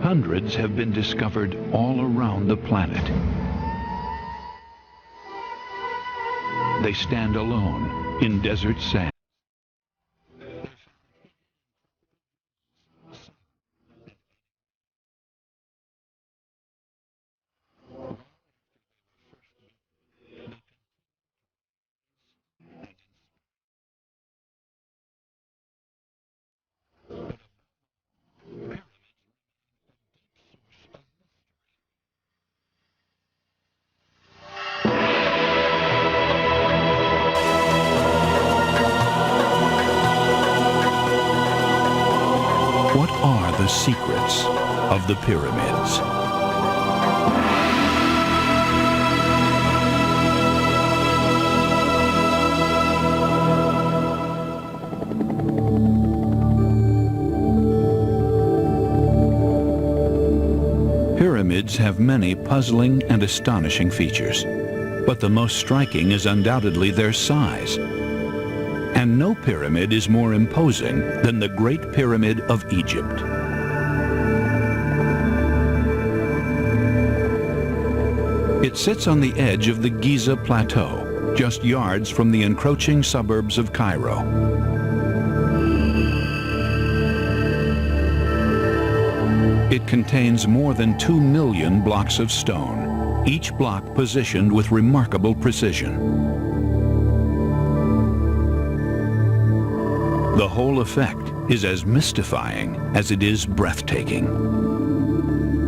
Hundreds have been discovered all around the planet. They stand alone in desert sand. What are the secrets of the pyramids? Pyramids have many puzzling and astonishing features, but the most striking is undoubtedly their size. And no pyramid is more imposing than the Great Pyramid of Egypt. It sits on the edge of the Giza Plateau, just yards from the encroaching suburbs of Cairo. It contains more than 2 million blocks of stone, each block positioned with remarkable precision. The whole effect is as mystifying as it is breathtaking.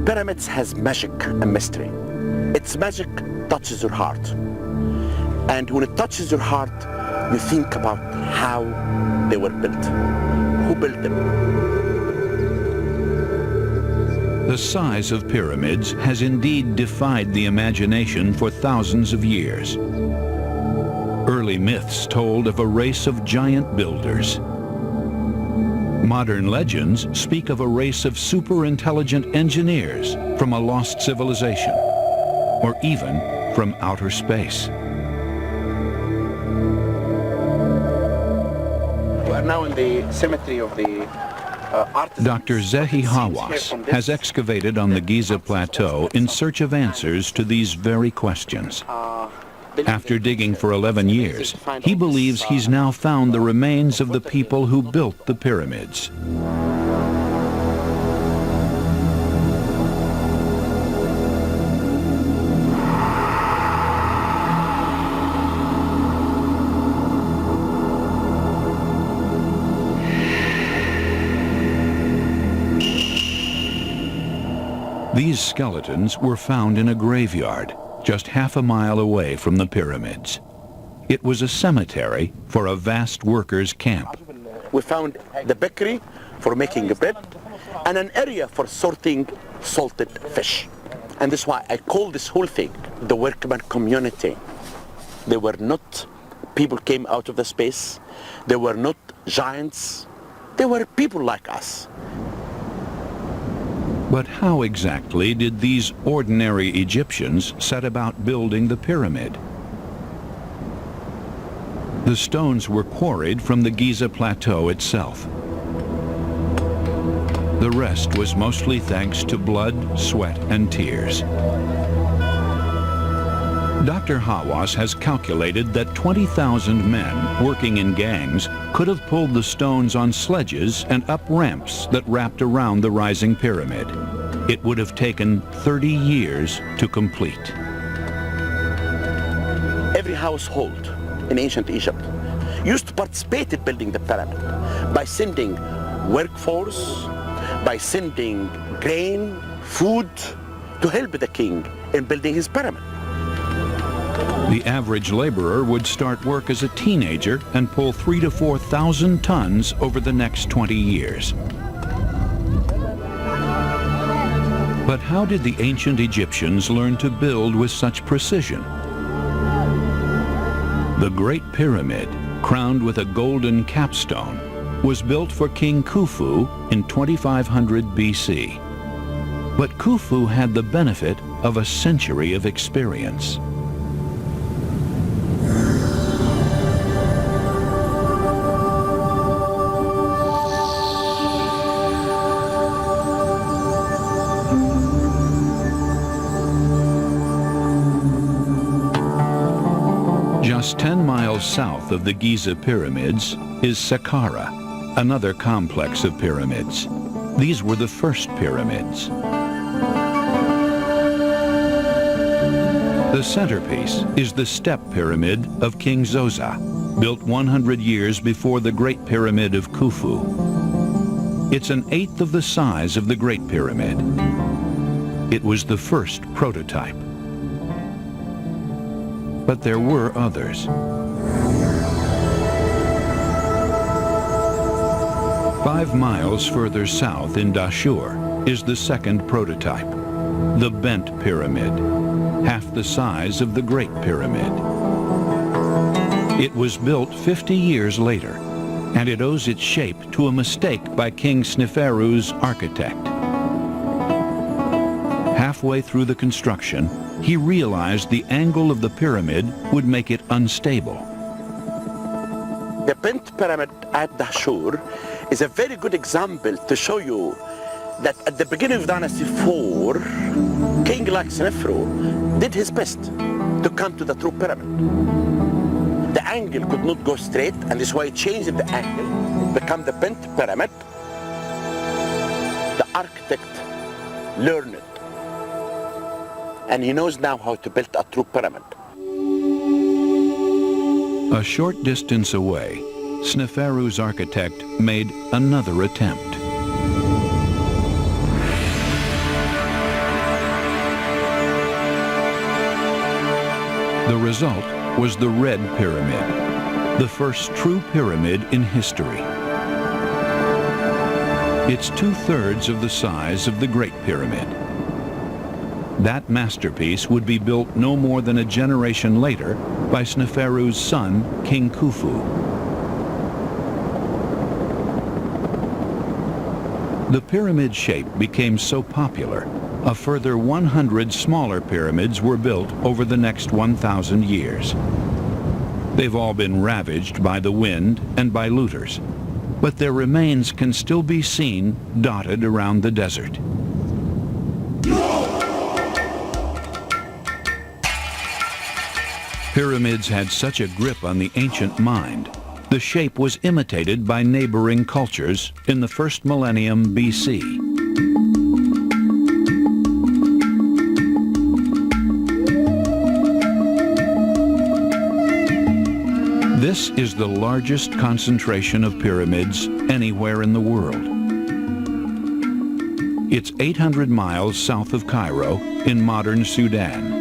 Pyramids has magic and mystery. Its magic touches your heart. And when it touches your heart, you think about how they were built. Who built them? The size of pyramids has indeed defied the imagination for thousands of years. Early myths told of a race of giant builders. Modern legends speak of a race of super-intelligent engineers from a lost civilization, or even from outer space. We are now in the cemetery of the artisans. Dr. Zehi Hawass has excavated on the Giza Plateau in search of answers to these very questions. After digging for 11 years, he believes he's now found the remains of the people who built the pyramids. These skeletons were found in a graveyard just half a mile away from the pyramids. It was a cemetery for a vast workers' camp. We found the bakery for making bread and an area for sorting salted fish. And that's why I call this whole thing the workman community. They were not people came out of the space. They were not giants. They were people like us. But how exactly did these ordinary Egyptians set about building the pyramid? The stones were quarried from the Giza Plateau itself. The rest was mostly thanks to blood, sweat, and tears. Dr. Hawass has calculated that 20,000 men working in gangs could have pulled the stones on sledges and up ramps that wrapped around the rising pyramid. It would have taken 30 years to complete. Every household in ancient Egypt used to participate in building the pyramid by sending workforce, by sending grain, food to help the king in building his pyramid. The average laborer would start work as a teenager and pull 3,000 to 4,000 tons over the next 20 years. But how did the ancient Egyptians learn to build with such precision? The Great Pyramid, crowned with a golden capstone, was built for King Khufu in 2500 BC. But Khufu had the benefit of a century of experience. Just 10 miles south of the Giza pyramids is Saqqara, another complex of pyramids. These were the first pyramids. The centerpiece is the step pyramid of King Zosa, built 100 years before the Great Pyramid of Khufu. It's an eighth of the size of the Great Pyramid. It was the first prototype. But there were others. 5 miles further south in Dashur is the second prototype, the Bent Pyramid, half the size of the Great Pyramid. It was built 50 years later, and it owes its shape to a mistake by King Sneferu's architect. Halfway through the construction, he realized the angle of the pyramid would make it unstable. The Bent Pyramid at Dashur is a very good example to show you that at the beginning of Dynasty 4, King like Sneferu did his best to come to the true pyramid. The angle could not go straight, and this is why he changed the angle. It became the Bent Pyramid. The architect learned it, and he knows now how to build a true pyramid. A short distance away, Sneferu's architect made another attempt. The result was the Red Pyramid, the first true pyramid in history. It's 2/3 of the size of the Great Pyramid. That masterpiece would be built no more than a generation later by Sneferu's son, King Khufu. The pyramid shape became so popular, a further 100 smaller pyramids were built over the next 1,000 years. They've all been ravaged by the wind and by looters, but their remains can still be seen dotted around the desert. Pyramids had such a grip on the ancient mind. The shape was imitated by neighboring cultures in the first millennium BC. This is the largest concentration of pyramids anywhere in the world. It's 800 miles south of Cairo in modern Sudan.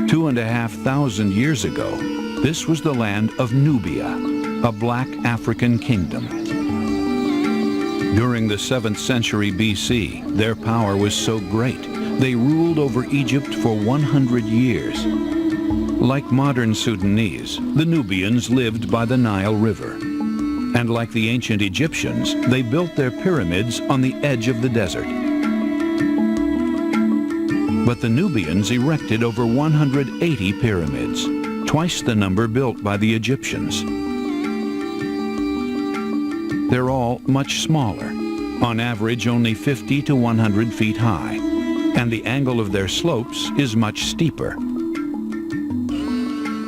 2,500 years ago, this was the land of Nubia, a black African kingdom. During the 7th century BC, their power was so great, they ruled over Egypt for 100 years. Like modern Sudanese, the Nubians lived by the Nile River. And like the ancient Egyptians, they built their pyramids on the edge of the desert. But the Nubians erected over 180 pyramids, twice the number built by the Egyptians. They're all much smaller, on average only 50 to 100 feet high, and the angle of their slopes is much steeper.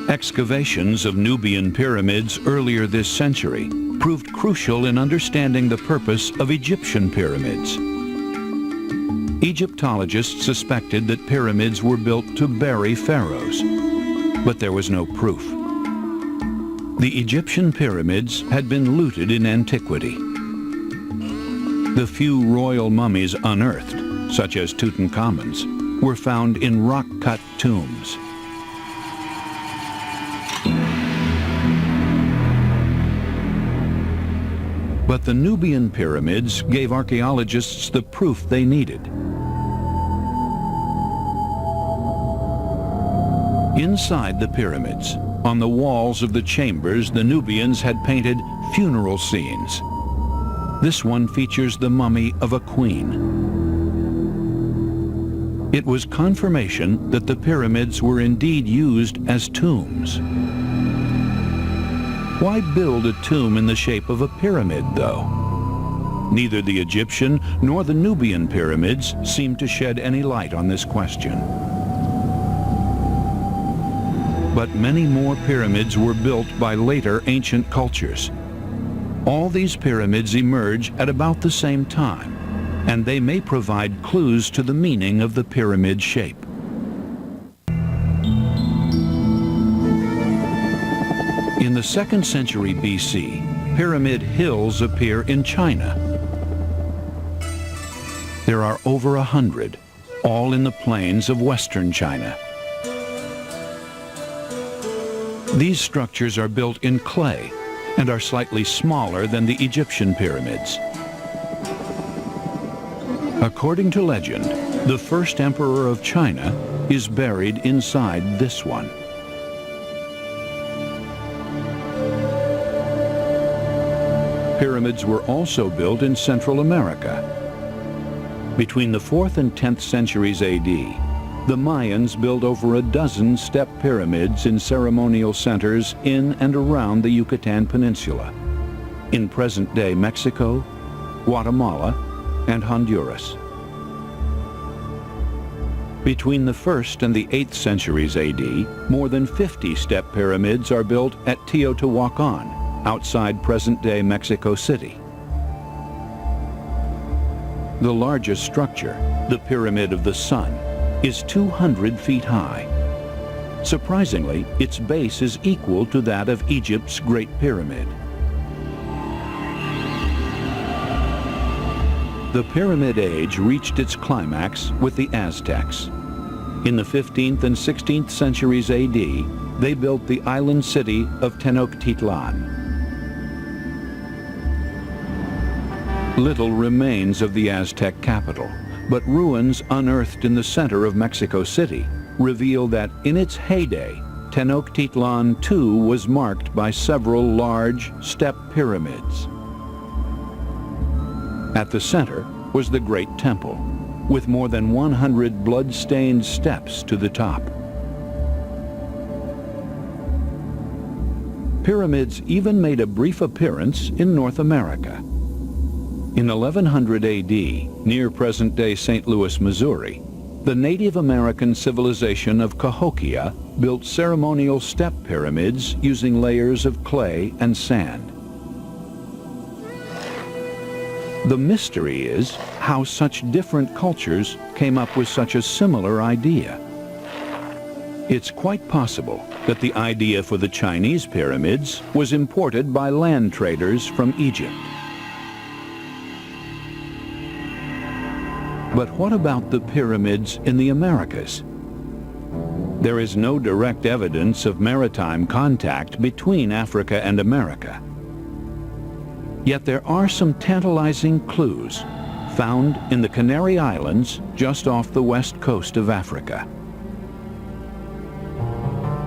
Excavations of Nubian pyramids earlier this century proved crucial in understanding the purpose of Egyptian pyramids. Egyptologists suspected that pyramids were built to bury pharaohs, but there was no proof. The Egyptian pyramids had been looted in antiquity. The few royal mummies unearthed, such as Tutankhamun's, were found in rock-cut tombs. But the Nubian pyramids gave archaeologists the proof they needed. Inside the pyramids, on the walls of the chambers, the Nubians had painted funeral scenes. This one features the mummy of a queen. It was confirmation that the pyramids were indeed used as tombs. Why build a tomb in the shape of a pyramid, though? Neither the Egyptian nor the Nubian pyramids seem to shed any light on this question. But many more pyramids were built by later ancient cultures. All these pyramids emerge at about the same time, and they may provide clues to the meaning of the pyramid shape. In the 2nd century BC, pyramid hills appear in China. There are over 100, all in the plains of western China. These structures are built in clay and are slightly smaller than the Egyptian pyramids. According to legend, the first emperor of China is buried inside this one. Pyramids were also built in Central America. Between the 4th and 10th centuries AD, the Mayans built over a dozen step pyramids in ceremonial centers in and around the Yucatan Peninsula, in present-day Mexico, Guatemala, and Honduras. Between the 1st and the 8th centuries AD, more than 50 step pyramids are built at Teotihuacan, outside present-day Mexico City. The largest structure, the Pyramid of the Sun, is 200 feet high. Surprisingly, its base is equal to that of Egypt's Great Pyramid. The Pyramid Age reached its climax with the Aztecs. In the 15th and 16th centuries AD, they built the island city of Tenochtitlan. Little remains of the Aztec capital, but ruins unearthed in the center of Mexico City reveal that in its heyday, Tenochtitlan too was marked by several large step pyramids. At the center was the Great Temple, with more than 100 blood-stained steps to the top. Pyramids even made a brief appearance in North America. In 1100 AD, near present-day St. Louis, Missouri, the Native American civilization of Cahokia built ceremonial step pyramids using layers of clay and sand. The mystery is how such different cultures came up with such a similar idea. It's quite possible that the idea for the Chinese pyramids was imported by land traders from Egypt. But what about the pyramids in the Americas? There is no direct evidence of maritime contact between Africa and America. Yet there are some tantalizing clues found in the Canary Islands just off the west coast of Africa.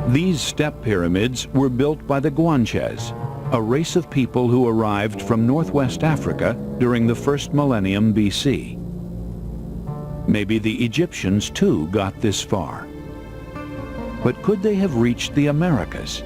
These step pyramids were built by the Guanches, a race of people who arrived from northwest Africa during the first millennium BC. Maybe the Egyptians too got this far. But could they have reached the Americas?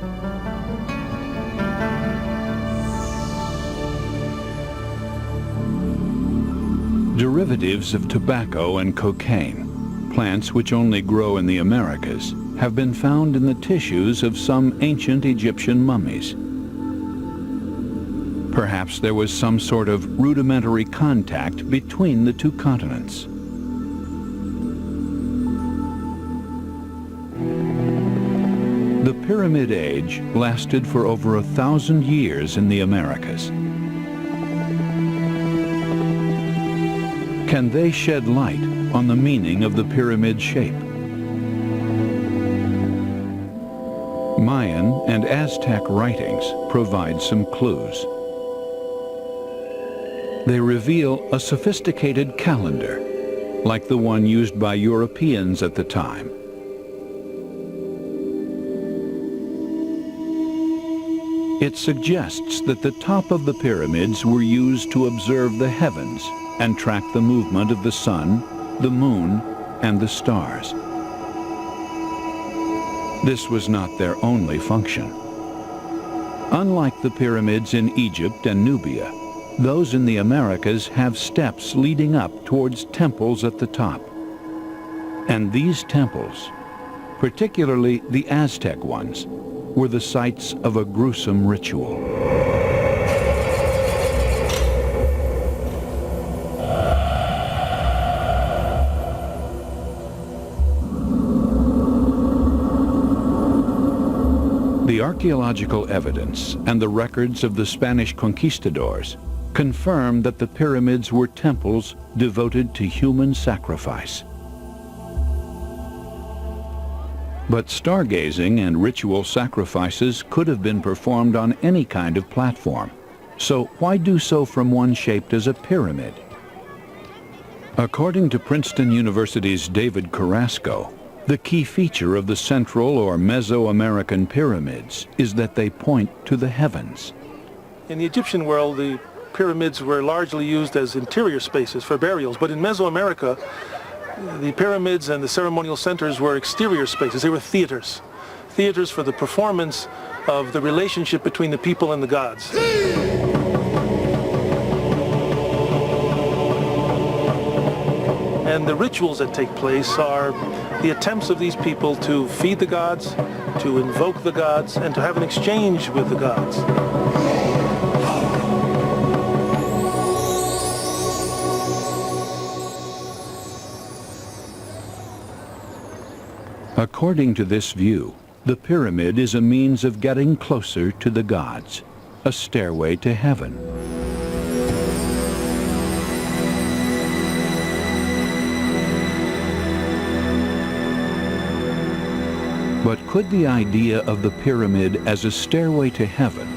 Derivatives of tobacco and cocaine, plants which only grow in the Americas, have been found in the tissues of some ancient Egyptian mummies. Perhaps there was some sort of rudimentary contact between the two continents. The Pyramid Age lasted for over 1,000 years in the Americas. Can they shed light on the meaning of the pyramid shape? Mayan and Aztec writings provide some clues. They reveal a sophisticated calendar, like the one used by Europeans at the time. It suggests that the top of the pyramids were used to observe the heavens and track the movement of the sun, the moon, and the stars. This was not their only function. Unlike the pyramids in Egypt and Nubia, those in the Americas have steps leading up towards temples at the top. And these temples particularly the Aztec ones, were the sites of a gruesome ritual. The archaeological evidence and the records of the Spanish conquistadors confirm that the pyramids were temples devoted to human sacrifice. But stargazing and ritual sacrifices could have been performed on any kind of platform. So why do so from one shaped as a pyramid? According to Princeton University's David Carrasco, the key feature of the Central or Mesoamerican pyramids is that they point to the heavens. In the Egyptian world, the pyramids were largely used as interior spaces for burials, but in Mesoamerica, the pyramids and the ceremonial centers were exterior spaces. They were theaters. Theaters for the performance of the relationship between the people and the gods. And the rituals that take place are the attempts of these people to feed the gods, to invoke the gods, and to have an exchange with the gods. According to this view, the pyramid is a means of getting closer to the gods, a stairway to heaven. But could the idea of the pyramid as a stairway to heaven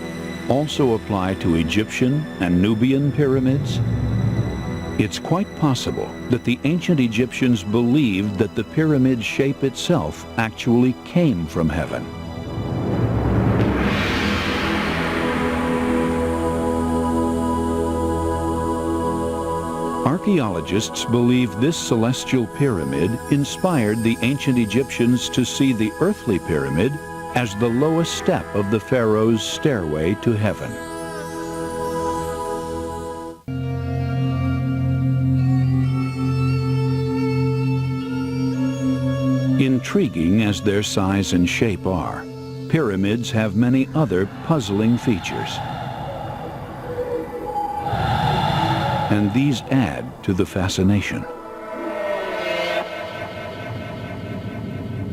also apply to Egyptian and Nubian pyramids? It's quite possible that the ancient Egyptians believed that the pyramid shape itself actually came from heaven. Archaeologists believe this celestial pyramid inspired the ancient Egyptians to see the earthly pyramid as the lowest step of the pharaoh's stairway to heaven. Intriguing as their size and shape are, pyramids have many other puzzling features. And these add to the fascination.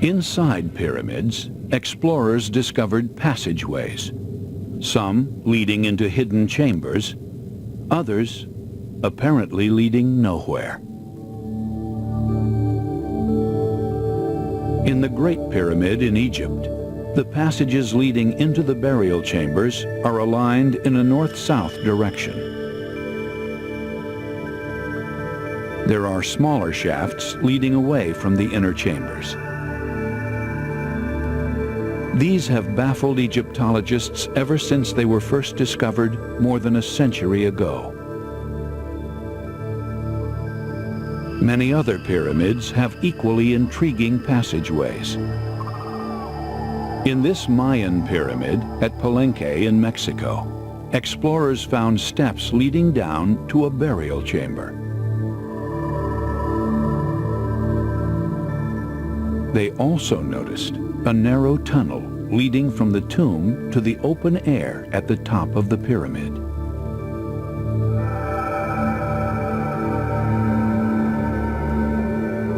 Inside pyramids, explorers discovered passageways, some leading into hidden chambers, others apparently leading nowhere. In the Great Pyramid in Egypt, the passages leading into the burial chambers are aligned in a north-south direction. There are smaller shafts leading away from the inner chambers. These have baffled Egyptologists ever since they were first discovered more than a century ago. Many other pyramids have equally intriguing passageways. In this Mayan pyramid at Palenque in Mexico, explorers found steps leading down to a burial chamber. They also noticed a narrow tunnel leading from the tomb to the open air at the top of the pyramid.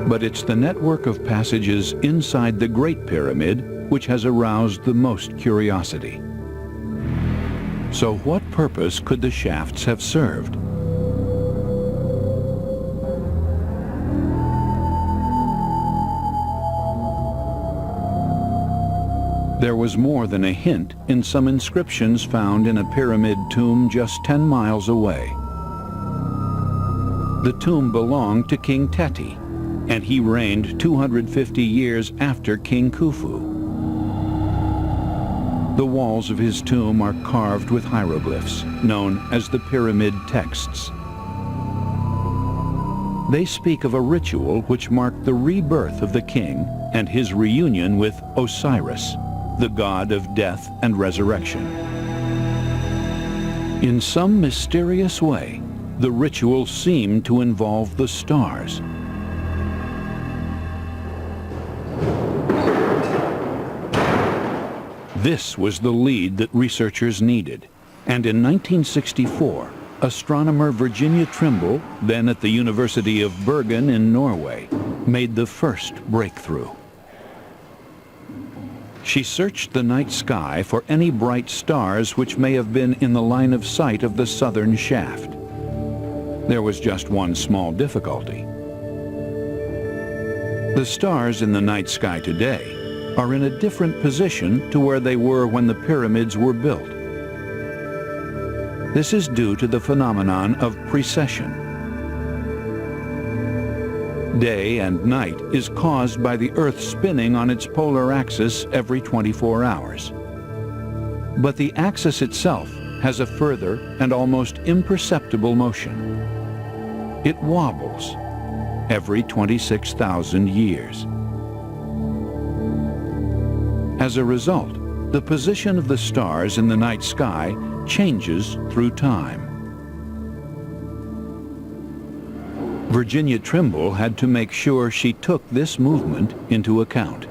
But it's the network of passages inside the Great Pyramid which has aroused the most curiosity. So what purpose could the shafts have served? There was more than a hint in some inscriptions found in a pyramid tomb just 10 miles away. The tomb belonged to King Teti, and he reigned 250 years after King Khufu. The walls of his tomb are carved with hieroglyphs, known as the pyramid texts. They speak of a ritual which marked the rebirth of the king and his reunion with Osiris, the god of death and resurrection. In some mysterious way, the ritual seemed to involve the stars. This was the lead that researchers needed. And in 1964, astronomer Virginia Trimble, then at the University of Bergen in Norway, made the first breakthrough. She searched the night sky for any bright stars which may have been in the line of sight of the southern shaft. There was just one small difficulty. The stars in the night sky today are in a different position to where they were when the pyramids were built. This is due to the phenomenon of precession. Day and night is caused by the Earth spinning on its polar axis every 24 hours. But the axis itself has a further and almost imperceptible motion. It wobbles every 26,000 years. As a result, the position of the stars in the night sky changes through time. Virginia Trimble had to make sure she took this movement into account.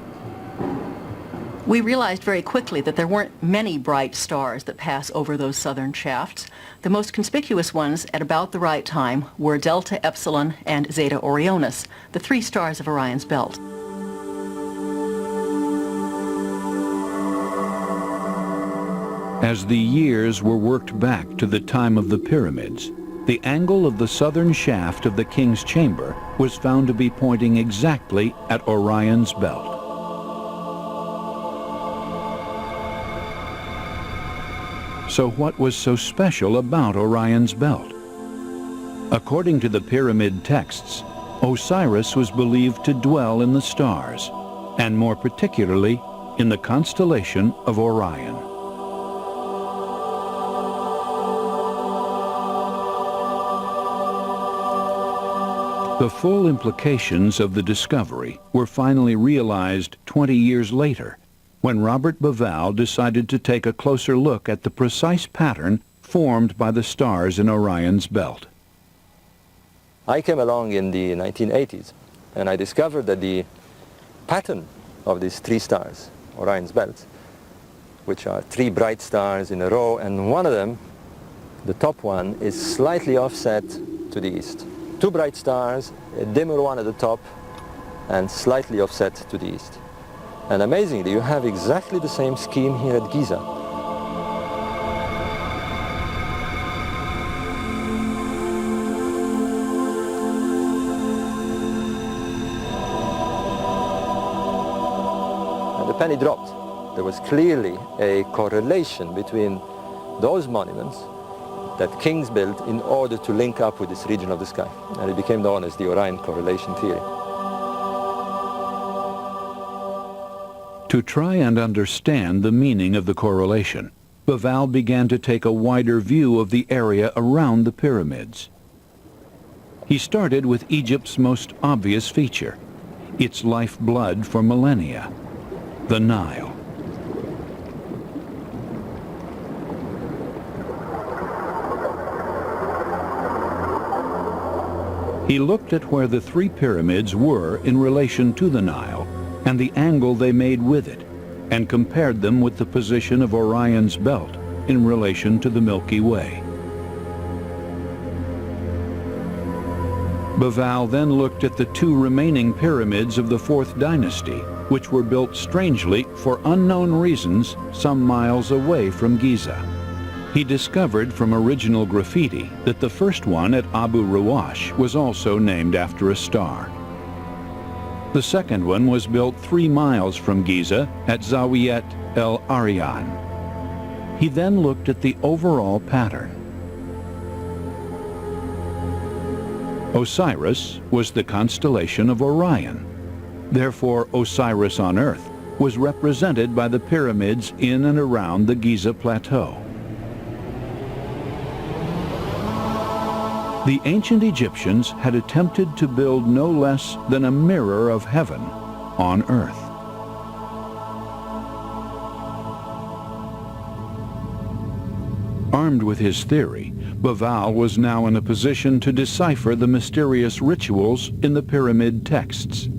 We realized very quickly that there weren't many bright stars that pass over those southern shafts. The most conspicuous ones at about the right time were Delta Epsilon and Zeta Orionis, the three stars of Orion's belt. As the years were worked back to the time of the pyramids, the angle of the southern shaft of the King's Chamber was found to be pointing exactly at Orion's belt. So what was so special about Orion's belt? According to the pyramid texts, Osiris was believed to dwell in the stars, and more particularly in the constellation of Orion. The full implications of the discovery were finally realized 20 years later, when Robert Bauval decided to take a closer look at the precise pattern formed by the stars in Orion's belt. I came along in the 1980s, and I discovered that the pattern of these three stars, Orion's belt, which are three bright stars in a row, and one of them, the top one, is slightly offset to the east. Two bright stars, a dimmer one at the top, and slightly offset to the east. And amazingly, you have exactly the same scheme here at Giza. And the penny dropped. There was clearly a correlation between those monuments that kings built in order to link up with this region of the sky. And it became known as the Orion correlation theory. To try and understand the meaning of the correlation, Bauval began to take a wider view of the area around the pyramids. He started with Egypt's most obvious feature, its lifeblood for millennia, the Nile. He looked at where the three pyramids were in relation to the Nile and the angle they made with it, and compared them with the position of Orion's belt in relation to the Milky Way. Bauval then looked at the two remaining pyramids of the Fourth Dynasty, which were built strangely for unknown reasons some miles away from Giza. He discovered from original graffiti that the first one at Abu Rawash was also named after a star. The second one was built 3 miles from Giza at Zawiyet El Aryan. He then looked at the overall pattern. Osiris was the constellation of Orion. Therefore, Osiris on Earth was represented by the pyramids in and around the Giza Plateau. The ancient Egyptians had attempted to build no less than a mirror of heaven on Earth. Armed with his theory, Bauval was now in a position to decipher the mysterious rituals in the pyramid texts.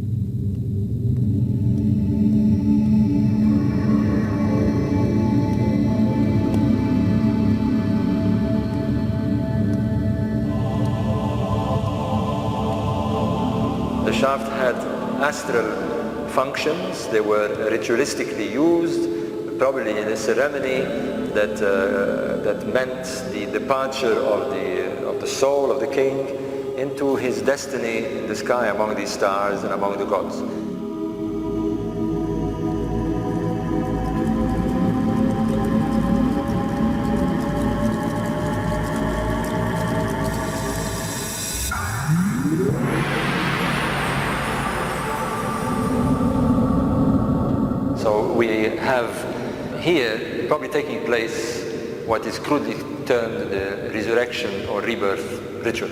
shaft had astral functions. They were ritualistically used, probably in a ceremony that meant the departure of the soul of the king into his destiny in the sky among these stars and among the gods. So we have here probably taking place what is crudely termed the resurrection or rebirth ritual.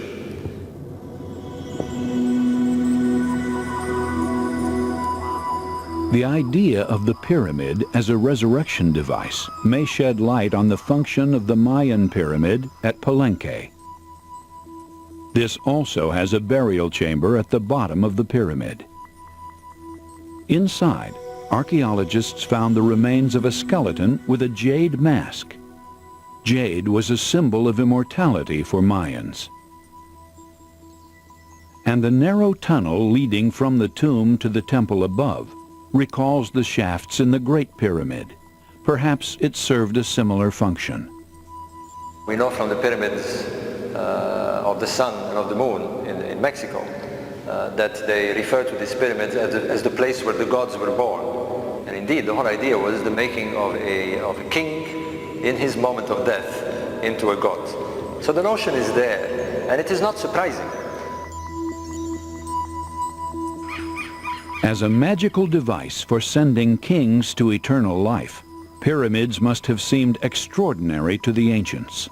The idea of the pyramid as a resurrection device may shed light on the function of the Mayan pyramid at Palenque. This also has a burial chamber at the bottom of the pyramid. Inside, archaeologists found the remains of a skeleton with a jade mask. Jade was a symbol of immortality for Mayans. And the narrow tunnel leading from the tomb to the temple above recalls the shafts in the Great Pyramid. Perhaps it served a similar function. We know from the pyramids of the sun and of the moon in Mexico that they refer to these pyramids as the place where the gods were born. And indeed, the whole idea was the making of a king in his moment of death into a god. So the notion is there, and it is not surprising. As a magical device for sending kings to eternal life, pyramids must have seemed extraordinary to the ancients.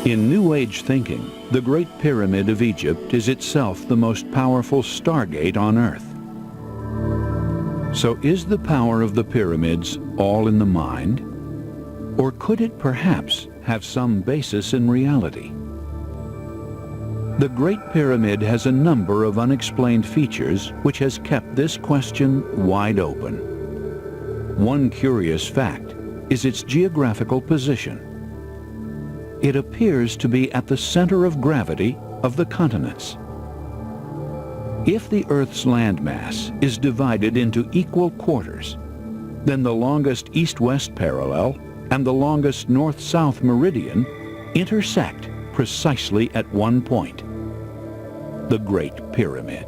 In New Age thinking, the Great Pyramid of Egypt is itself the most powerful stargate on Earth. So is the power of the pyramids all in the mind? Or could it perhaps have some basis in reality? The Great Pyramid has a number of unexplained features which has kept this question wide open. One curious fact is its geographical position. It appears to be at the center of gravity of the continents. If the Earth's landmass is divided into equal quarters, then the longest east-west parallel and the longest north-south meridian intersect precisely at one point: the Great Pyramid.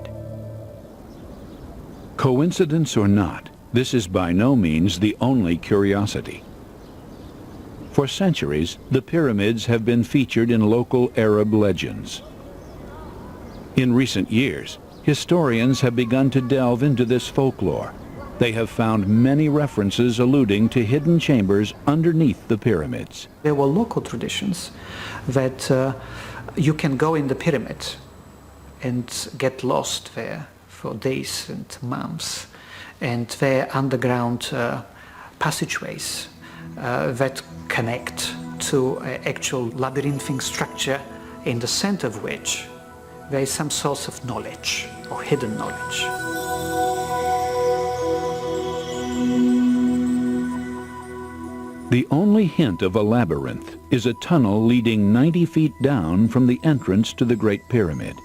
Coincidence or not, this is by no means the only curiosity. For centuries, the pyramids have been featured in local Arab legends. In recent years, historians have begun to delve into this folklore. They have found many references alluding to hidden chambers underneath the pyramids. There were local traditions that you can go in the pyramid and get lost there for days and months. And there are underground passageways that connect to an actual labyrinthine structure, in the center of which there is some source of knowledge or hidden knowledge. The only hint of a labyrinth is a tunnel leading 90 feet down from the entrance to the Great Pyramid.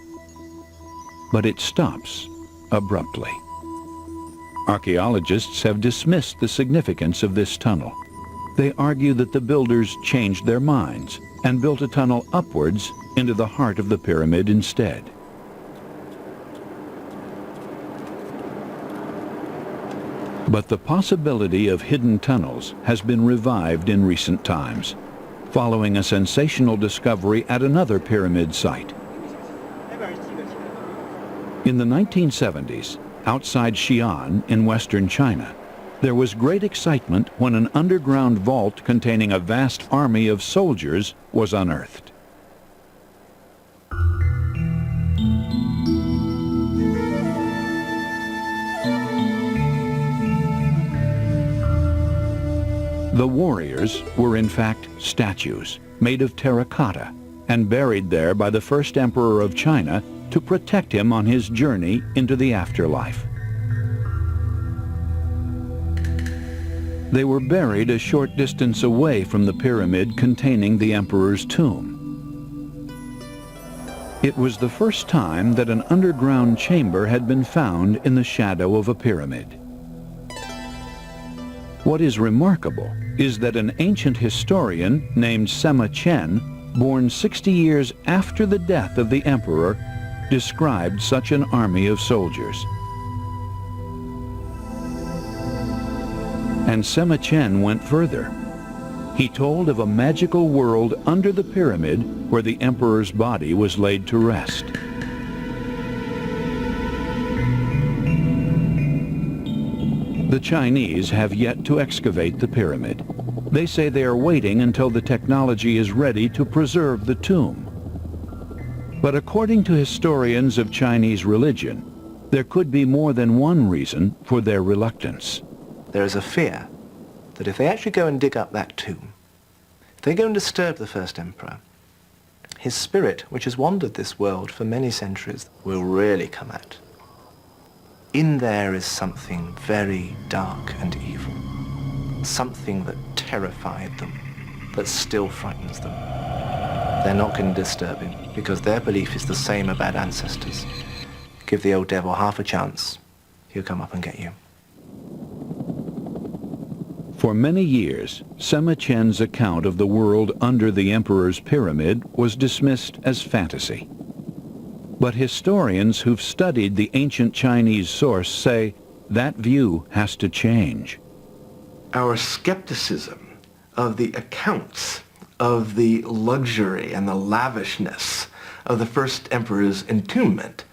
But it stops abruptly. Archaeologists have dismissed the significance of this tunnel. They argue that the builders changed their minds and built a tunnel upwards into the heart of the pyramid instead. But the possibility of hidden tunnels has been revived in recent times, following a sensational discovery at another pyramid site. In the 1970s, outside Xi'an in western China, there was great excitement when an underground vault containing a vast army of soldiers was unearthed. The warriors were in fact statues made of terracotta and buried there by the first emperor of China to protect him on his journey into the afterlife. They were buried a short distance away from the pyramid containing the emperor's tomb. It was the first time that an underground chamber had been found in the shadow of a pyramid. What is remarkable is that an ancient historian named Sema Chen, born 60 years after the death of the emperor, described such an army of soldiers. And Sema Chen went further. He told of a magical world under the pyramid where the emperor's body was laid to rest. The Chinese have yet to excavate the pyramid. They say they are waiting until the technology is ready to preserve the tomb. But according to historians of Chinese religion, there could be more than one reason for their reluctance. There is a fear that if they actually go and dig up that tomb, if they go and disturb the first emperor, his spirit, which has wandered this world for many centuries, will really come out. In there is something very dark and evil, something that terrified them, that still frightens them. They're not going to disturb him because their belief is the same about ancestors. Give the old devil half a chance, he'll come up and get you. For many years, Sema Chen's account of the world under the emperor's pyramid was dismissed as fantasy. But historians who've studied the ancient Chinese source say that view has to change. Our skepticism of the accounts of the luxury and the lavishness of the first emperor's entombment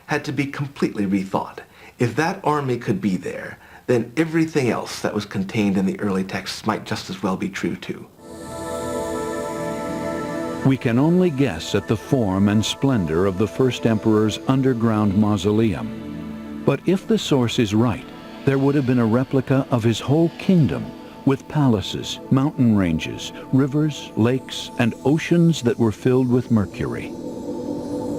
had to be completely rethought. If that army could be there, then everything else that was contained in the early texts might just as well be true too. We can only guess at the form and splendor of the first emperor's underground mausoleum. But if the source is right, there would have been a replica of his whole kingdom, with palaces, mountain ranges, rivers, lakes, and oceans that were filled with mercury.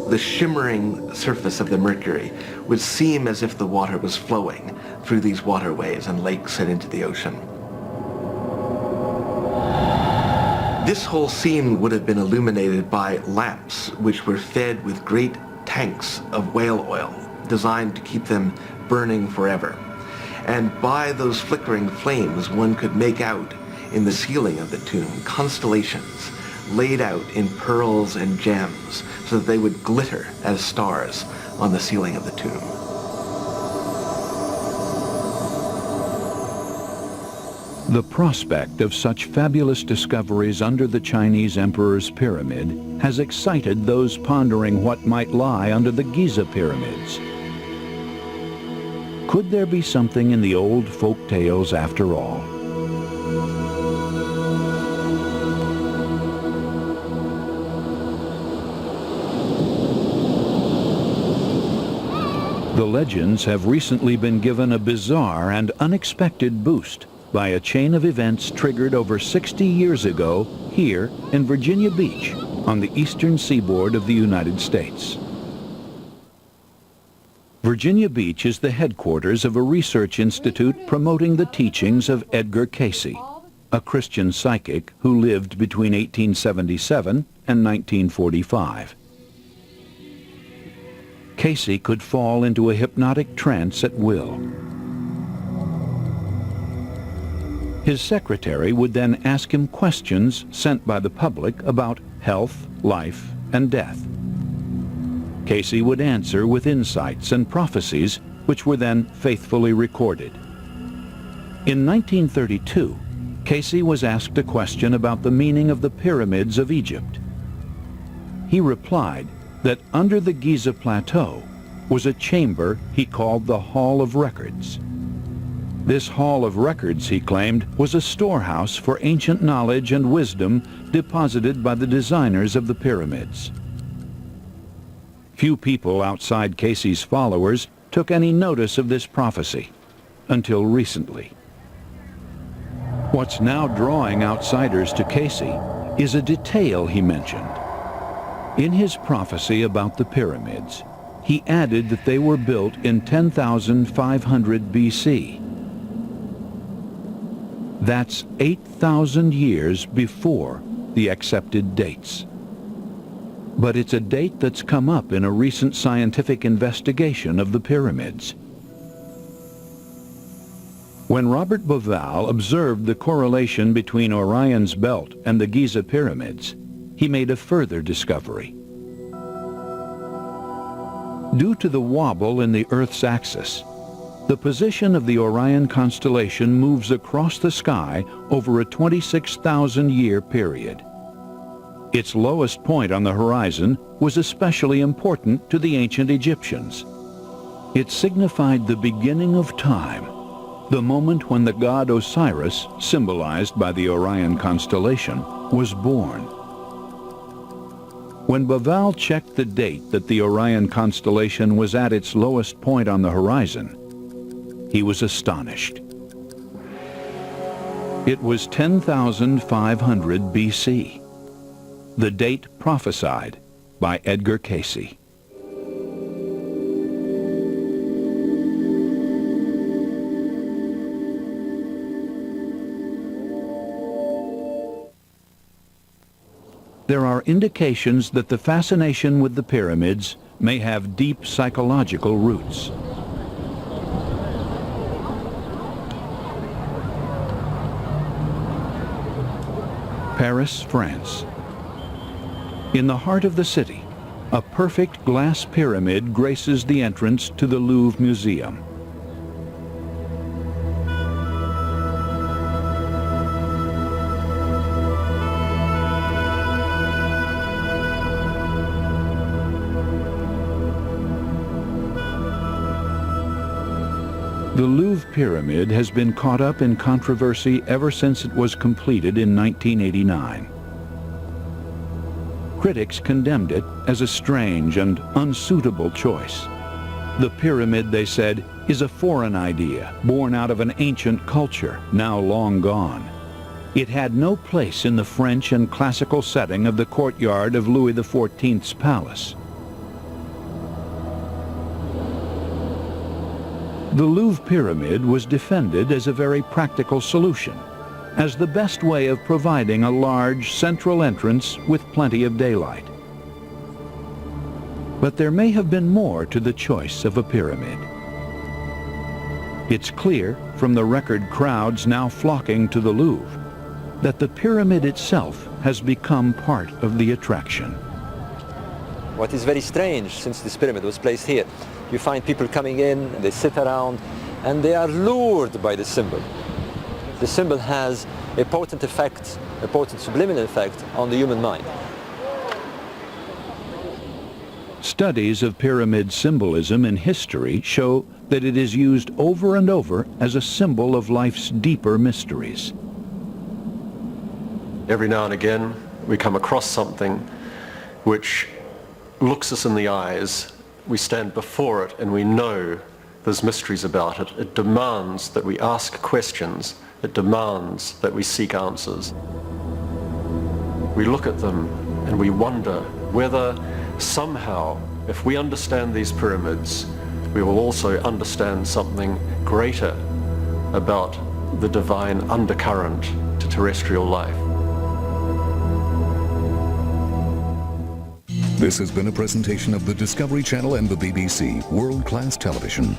The shimmering surface of the mercury would seem as if the water was flowing through these waterways and lakes and into the ocean. This whole scene would have been illuminated by lamps which were fed with great tanks of whale oil designed to keep them burning forever. And by those flickering flames one could make out in the ceiling of the tomb constellations laid out in pearls and gems so that they would glitter as stars on the ceiling of the tomb. The prospect of such fabulous discoveries under the Chinese emperor's pyramid has excited those pondering what might lie under the Giza pyramids. Could there be something in the old folk tales after all? The legends have recently been given a bizarre and unexpected boost by a chain of events triggered over 60 years ago here in Virginia Beach on the eastern seaboard of the United States. Virginia Beach is the headquarters of a research institute promoting the teachings of Edgar Cayce, a Christian psychic who lived between 1877 and 1945. Cayce could fall into a hypnotic trance at will. His secretary would then ask him questions sent by the public about health, life, and death. Cayce would answer with insights and prophecies, which were then faithfully recorded. In 1932, Cayce was asked a question about the meaning of the pyramids of Egypt. He replied that under the Giza Plateau was a chamber he called the Hall of Records. This Hall of Records, he claimed, was a storehouse for ancient knowledge and wisdom deposited by the designers of the pyramids. Few people outside Cayce's followers took any notice of this prophecy, until recently. What's now drawing outsiders to Cayce is a detail he mentioned. In his prophecy about the pyramids, he added that they were built in 10,500 BC. That's 8,000 years before the accepted dates. But it's a date that's come up in a recent scientific investigation of the pyramids. When Robert Bauval observed the correlation between Orion's belt and the Giza pyramids, he made a further discovery. Due to the wobble in the Earth's axis, the position of the Orion constellation moves across the sky over a 26,000-year period. Its lowest point on the horizon was especially important to the ancient Egyptians. It signified the beginning of time, the moment when the god Osiris, symbolized by the Orion constellation, was born. When Bauval checked the date that the Orion constellation was at its lowest point on the horizon, he was astonished. It was 10,500 BC, the date prophesied by Edgar Cayce. There are indications that the fascination with the pyramids may have deep psychological roots. Paris, France. In the heart of the city, a perfect glass pyramid graces the entrance to the Louvre Museum. The Louvre Pyramid has been caught up in controversy ever since it was completed in 1989. Critics condemned it as a strange and unsuitable choice. The pyramid, they said, is a foreign idea, born out of an ancient culture, now long gone. It had no place in the French and classical setting of the courtyard of Louis XIV's palace. The Louvre Pyramid was defended as a very practical solution, as the best way of providing a large central entrance with plenty of daylight. But there may have been more to the choice of a pyramid. It's clear from the record crowds now flocking to the Louvre that the pyramid itself has become part of the attraction. What is very strange, since this pyramid was placed here, you find people coming in, they sit around, and they are lured by the symbol. The symbol has a potent effect, a potent subliminal effect on the human mind. Studies of pyramid symbolism in history show that it is used over and over as a symbol of life's deeper mysteries. Every now and again, we come across something which looks us in the eyes. We stand before it and we know there's mysteries about it. It demands that we ask questions. It demands that we seek answers. We look at them and we wonder whether somehow, if we understand these pyramids, we will also understand something greater about the divine undercurrent to terrestrial life. This has been a presentation of the Discovery Channel and the BBC World Class Television.